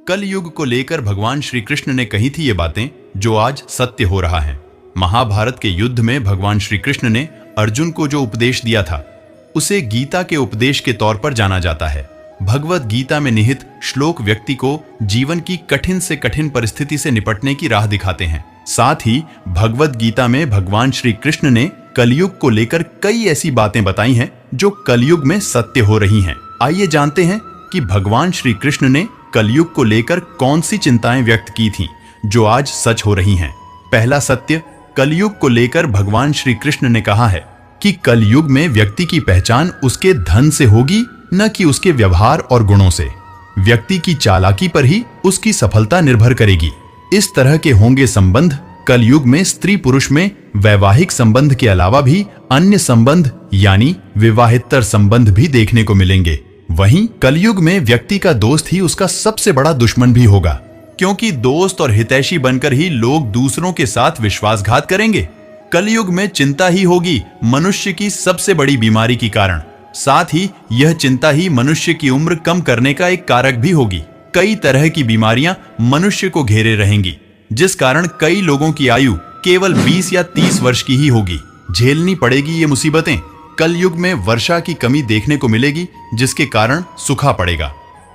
कल युग को लेकर भगवान श्री कृष्ण ने कही थी ये बातें जो आज सत्य हो रहा है। महाभारत के युद्ध में भगवान श्री कृष्ण ने अर्जुन को जो उपदेश दिया था उसे गीता के उपदेश के तौर पर जाना जाता है। भगवत गीता में निहित श्लोक व्यक्ति को जीवन की कठिन से कठिन परिस्थिति से निपटने की राह दिखाते हैं। साथ ही भगवत गीता में भगवान श्री कृष्ण ने कलयुग को लेकर कई ऐसी बातें बताई हैं जो कलयुग में सत्य हो रही हैं। आइए जानते हैं कि भगवान श्री कृष्ण ने कलयुग को लेकर कौन सी चिंताएं व्यक्त की थीं जो आज सच हो रही हैं। पहला सत्य, कलयुग को लेकर भगवान श्री कृष्ण ने कहा है कि कलयुग में व्यक्ति की पहचान उसके धन से होगी, न कि उसके व्यवहार और गुणों से। व्यक्ति की चालाकी पर ही उसकी सफलता निर्भर करेगी। इस तरह के होंगे संबंध कलयुग में स्त्री पुरुष में वैवाहिक संबंध के अलावा भी अन्य संबंध यानी विवाहेतर संबंध भी देखने को मिलेंगे। वहीं कलयुग में व्यक्ति का दोस्त ही उसका सबसे बड़ा दुश्मन भी होगा, क्योंकि दोस्त और हितैषी बनकर ही लोग दूसरों के साथ विश्वासघात करेंगे। कलयुग में चिंता ही होगी मनुष्य की सबसे बड़ी बीमारी की कारण। साथ ही यह चिंता ही मनुष्य की उम्र कम करने का एक कारक भी होगी। कई तरह की बीमारियां मनुष्य को घेरे रहेंगी, जिस कारण कई लोगों की आयु केवल 20 या 30 वर्ष की ही होगी। झेलनी पड़ेगी ये मुसीबतें। कलयुग में वर्षा की कमी देखने को मिलेगी, जिसके कारण सूखा पड़ेगा।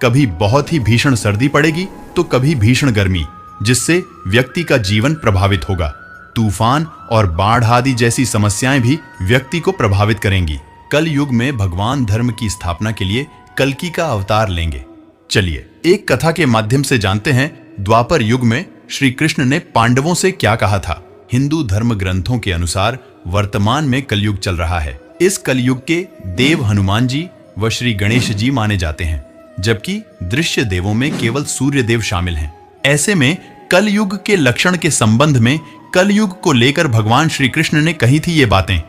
कभी बहुत ही भीषण सर्दी पड़ेगी तो कभी भीषण गर्मी, जिससे व्यक्ति का जीवन प्रभावित होगा। तूफान और बाढ़ आदि जैसी समस्याएं भी व्यक्ति को प्रभावित करेंगी। कल युग में भगवान धर्म की स्थापना के लिए कल्कि का अवतार लेंगे। चलिए एक कथा के माध्यम से जानते हैं द्वापर युग में श्री कृष्ण ने पांडवों से क्या कहा था। हिंदू धर्म ग्रंथों के अनुसार वर्तमान में कलयुग चल रहा है। इस कलयुग के देव हनुमान जी व श्री गणेश जी माने जाते हैं, जबकि दृश्य देवों में केवल सूर्य देव शामिल हैं। ऐसे में कलयुग के लक्षण के संबंध में कलयुग को लेकर भगवान श्री कृष्ण ने कही थी ये बातें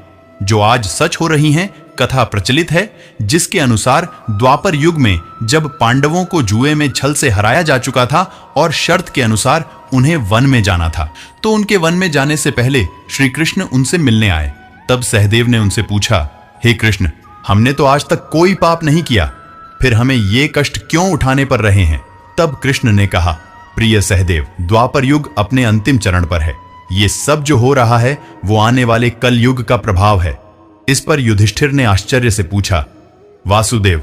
जो आज सच हो रही हैं। कथा प्रचलित है जिसके अनुसार द्वापर युग में जब पांडवों को जुए में छल से हराया जा चुका था और शर्त के अनुसार उन्हें वन में जाना था, तो उनके वन में जाने से पहले श्री कृष्ण उनसे मिलने आए। तब सहदेव ने उनसे पूछा, हे कृष्ण, हमने तो आज तक कोई पाप नहीं किया, फिर हमें ये कष्ट क्यों उठाने पर रहे हैं। तब कृष्ण ने कहा, प्रिय सहदेव, द्वापर युग अपने अंतिम चरण पर है। ये सब जो हो रहा है वो आने वाले कल युग का प्रभाव है। इस पर युधिष्ठिर ने आश्चर्य से पूछा, वासुदेव,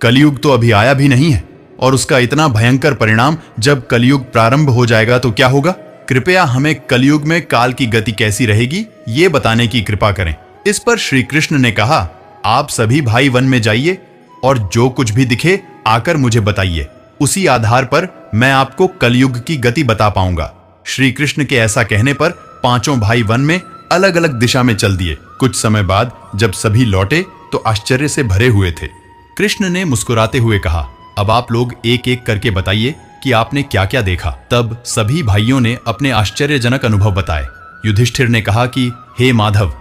कलयुग तो अभी आया भी नहीं है और उसका इतना भयंकर परिणाम जब कलयुग प्रारंभ हो जाएगा तो क्या होगा। कृपया हमें कलयुग में काल की गति कैसी रहेगी ये बताने की कृपा करें। इस पर श्री कृष्ण ने कहा, आप सभी भाई वन में जाइए और जो कुछ भी दिखे आकर मुझे बताइए। उसी आधार पर मैं आपको कलयुग की गति बता पाऊंगा। श्री कृष्ण के ऐसा कहने पर पांचों भाई वन में अलग अलग दिशा में चल दिए। कुछ समय बाद जब सभी लौटे तो आश्चर्य से भरे हुए थे। कृष्ण ने मुस्कुराते हुए कहा, अब आप लोग एक एक करके बताइए कि आपने क्या क्या देखा। तब सभी भाइयों ने अपने आश्चर्यजनक अनुभव बताए। युधिष्ठिर ने कहा कि हे माधव,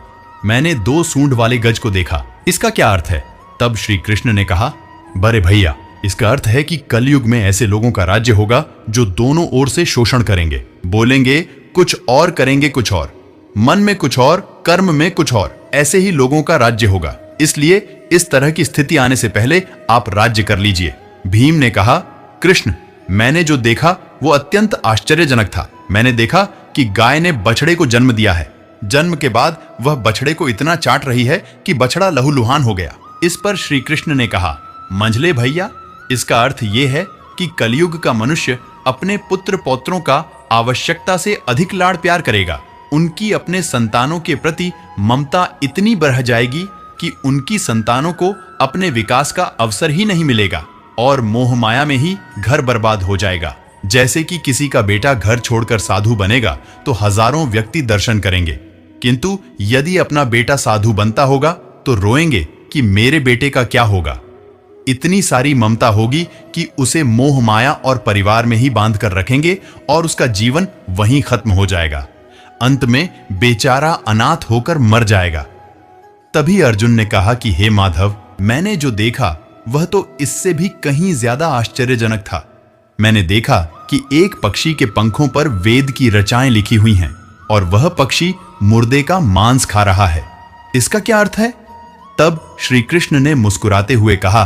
मैंने 2 सूंड वाले गज को देखा, इसका क्या अर्थ है। तब श्री कृष्ण ने कहा, बड़े भैया, इसका अर्थ है कि कलयुग में ऐसे लोगों का राज्य होगा जो दोनों ओर से शोषण करेंगे, बोलेंगे कुछ और करेंगे कुछ और, मन में कुछ और, कर्म में कुछ और। ऐसे ही लोगों का राज्य होगा। इसलिए इस तरह की स्थिति आने से पहले आप राज्य कर लीजिए। भीम ने कहा, कृष्ण, मैंने जो देखा वो अत्यंत आश्चर्यजनक था। मैंने देखा कि गाय ने बछड़े को जन्म दिया है। जन्म के बाद वह बछड़े को इतना चाट रही है कि बछड़ा लहूलुहान हो गया। इस पर श्री कृष्ण ने कहा, मंझले भैया, इसका अर्थ ये है कि कलयुग का मनुष्य अपने पुत्र पौत्रों का आवश्यकता से अधिक लाड़ प्यार करेगा। उनकी अपने संतानों के प्रति ममता इतनी बढ़ जाएगी कि उनकी संतानों को अपने विकास का अवसर ही नहीं मिलेगा और मोह माया में ही घर बर्बाद हो जाएगा। जैसे कि किसी का बेटा घर छोड़कर साधु बनेगा तो हजारों व्यक्ति दर्शन करेंगे, किंतु यदि अपना बेटा साधु बनता होगा तो रोएंगे कि मेरे बेटे का क्या होगा। इतनी सारी ममता होगी कि उसे मोह माया और परिवार में ही बांध कर रखेंगे और उसका जीवन वहीं खत्म हो जाएगा। अंत में बेचारा अनाथ होकर मर जाएगा। तभी अर्जुन ने कहा कि हे माधव, मैंने जो देखा वह तो इससे भी कहीं ज्यादा आश्चर्यजनक था। मैंने देखा कि एक पक्षी के पंखों पर वेद की रचाएं लिखी हुई हैं और वह पक्षी मुर्दे का मांस खा रहा है। इसका क्या अर्थ है। तब श्री कृष्ण ने मुस्कुराते हुए कहा,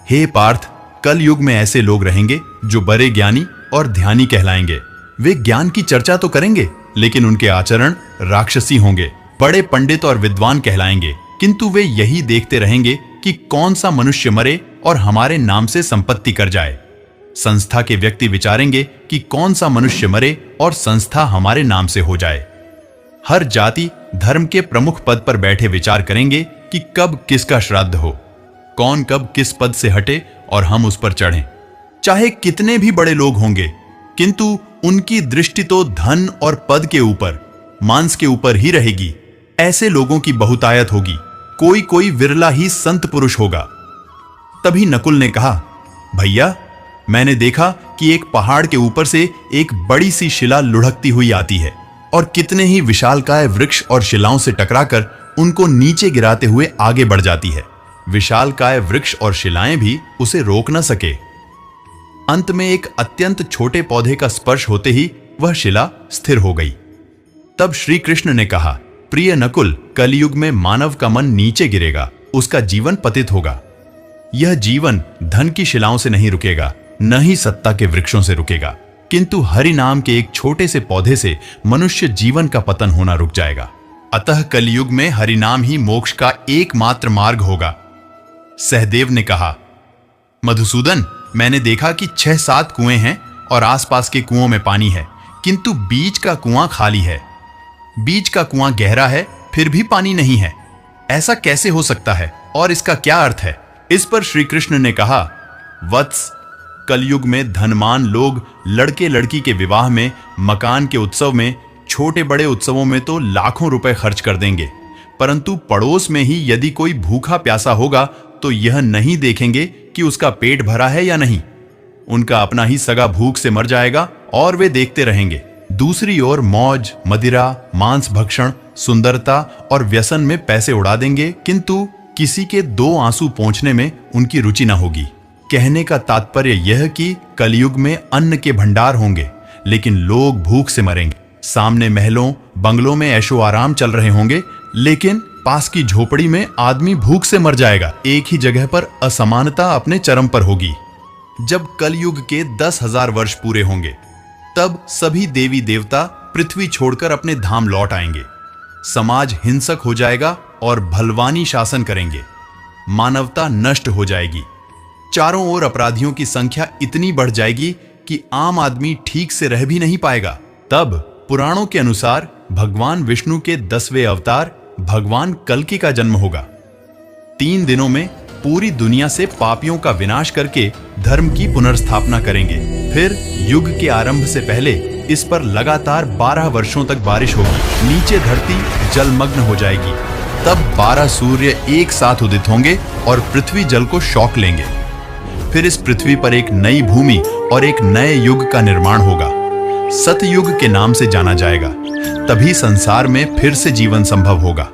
हे पार्थ, कल युग में ऐसे लोग रहेंगे जो बड़े ज्ञानी और ध्यानी कहलाएंगे। वे ज्ञान की चर्चा तो करेंगे, लेकिन उनके आचरण राक्षसी होंगे। बड़े पंडित और विद्वान कहलाएंगे, किंतु वे यही देखते रहेंगे कि कौन सा मनुष्य मरे और हमारे नाम से संपत्ति कर जाए। संस्था के व्यक्ति विचारेंगे कि कौन सा मनुष्य मरे और संस्था हमारे नाम से हो जाए। हर जाति धर्म के प्रमुख पद पर बैठे विचार करेंगे कि कब किसका श्राद्ध हो, कौन कब किस पद से हटे और हम उस पर चढ़ें। चाहे कितने भी बड़े लोग होंगे, किंतु उनकी दृष्टि तो धन और पद के ऊपर, मांस के ऊपर ही रहेगी। ऐसे लोगों की बहुतायत होगी, कोई कोई विरला ही संत पुरुष होगा। तभी नकुल ने कहा, भैया, मैंने देखा कि एक पहाड़ के ऊपर से एक बड़ी सी शिला लुढ़कती हुई आती है और कितने ही विशालकाय वृक्ष और शिलाओं से टकराकर उनको नीचे गिराते हुए आगे बढ़ जाती है। विशालकाय वृक्ष और शिलाएं भी उसे रोक न सके। अंत में एक अत्यंत छोटे पौधे का स्पर्श होते ही वह शिला स्थिर हो गई। तब श्री कृष्ण ने कहा, प्रिय नकुल, कलयुग में मानव का मन नीचे गिरेगा, उसका जीवन पतित होगा। यह जीवन धन की शिलाओं से नहीं रुकेगा, न ही सत्ता के वृक्षों से रुकेगा, किंतु हरि नाम के एक छोटे से पौधे से मनुष्य जीवन का पतन होना रुक जाएगा। अतः कलयुग में हरि नाम ही मोक्ष का एकमात्र मार्ग होगा। सहदेव ने कहा, मधुसूदन, मैंने देखा कि 6-7 कुएं हैं और आसपास के कुओं में पानी है, किंतु बीच का कुआं खाली है। बीच का कुआं गहरा है, फिर भी पानी नहीं है। ऐसा कैसे हो सकता है और इसका क्या अर्थ है? इस पर श्री कृष्ण ने कहा, वत्स, कलयुग में धनवान लोग लड़के लड़की के विवाह में, मकान के उत्सव में, छोटे बड़े उत्सवों में तो लाखों रुपए खर्च कर देंगे, परंतु पड़ोस में ही यदि कोई भूखा प्यासा होगा तो यह नहीं देखेंगे कि उसका पेट भरा है या नहीं। उनका अपना ही सगा भूख से मर जाएगा और वे देखते रहेंगे। दूसरी ओर मौज, मदिरा, मांस भक्षण, सुंदरता और व्यसन में पैसे उड़ा देंगे, किंतु किसी के 2 आंसू पोंछने में उनकी रुचि न होगी। कहने का तात्पर्य यह कि कलयुग में अन्न के भंडार होंगे, लेकिन लोग भूख से मरेंगे। सामने महलों, बंगलों में ऐशो आराम चल रहे होंगे, लेकिन पास की झोपड़ी में आदमी भूख से मर जाएगा। एक ही जगह पर असमानता अपने चरम पर होगी। जब कलयुग के 10,000 वर्ष पूरे होंगे, तब सभी देवी देवता पृथ्वी छोड़कर अपने धाम लौट आएंगे। समाज हिंसक हो जाएगा और भलवानी शासन करेंगे। मानवता नष्ट हो जाएगी। चारों ओर अपराधियों की संख्या इतनी बढ़ जाएगी कि आम आदमी ठीक से रह भी नहीं पाएगा। तब पुराणों के अनुसार भगवान विष्णु के 10वें अवतार भगवान कल्कि का जन्म होगा। 3 दिनों में पूरी दुनिया से पापियों का विनाश करके धर्म की पुनर्स्थापना करेंगे। फिर युग के आरंभ से पहले इस पर लगातार 12 वर्षों तक बारिश होगी। नीचे धरती जलमग्न हो जाएगी। तब 12 सूर्य एक साथ उदित होंगे और पृथ्वी जल को शौक लेंगे। फिर इस पृथ्वी पर एक नई भूमि और एक नए युग का निर्माण होगा। सतयुग के नाम से जाना जाएगा। तभी संसार में फिर से जीवन संभव होगा।